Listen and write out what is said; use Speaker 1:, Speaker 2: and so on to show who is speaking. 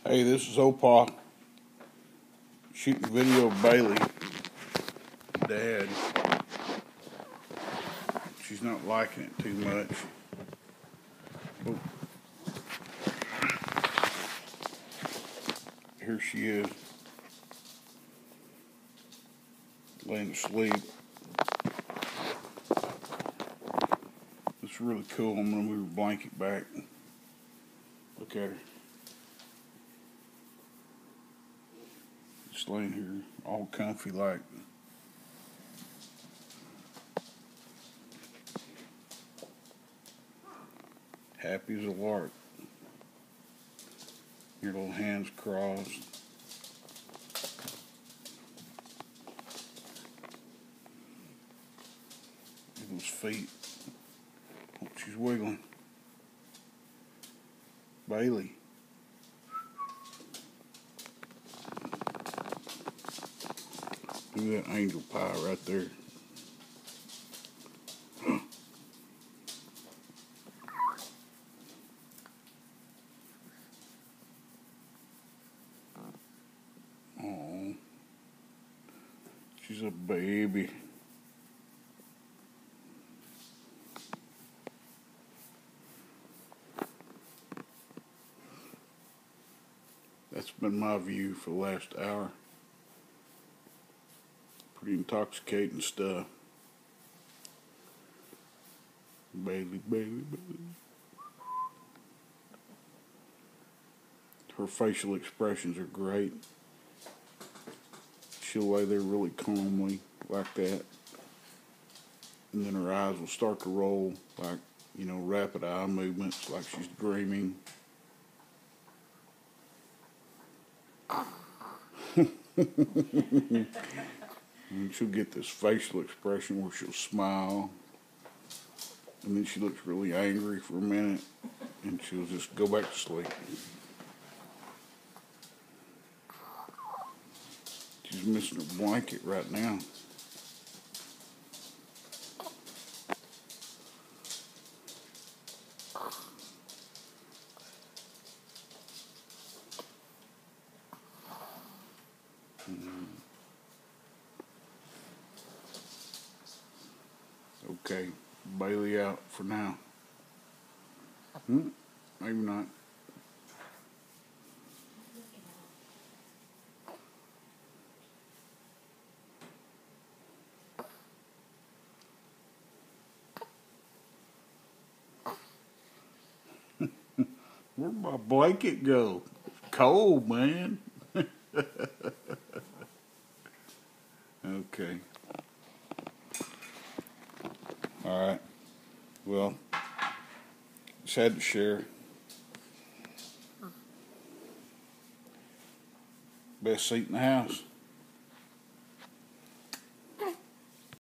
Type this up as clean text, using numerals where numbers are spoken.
Speaker 1: Hey, this is Opa shooting video of Bailey, Dad. She's not liking it too much. Oh. Here she is, laying asleep. It's really cool. I'm going to move her blanket back. Look at her. Just laying here all comfy like. Happy as a lark. Your little hands crossed. Those feet. Oh, she's wiggling. Bailey. Look at that angel pie right there. Oh, she's a baby. That's been my view for the last hour. Pretty intoxicating stuff. Bailey, Bailey, Bailey. Her facial expressions are great. She'll lay there really calmly like that. And then her eyes will start to roll like, rapid eye movements like she's dreaming. And she'll get this facial expression where she'll smile. And then she looks really angry for a minute. And she'll just go back to sleep. She's missing her blanket right now. Okay, Bailey out for now. Maybe not. Where'd my blanket go? It's cold, man. Okay. All right. Well, just had to share. Best seat in the house.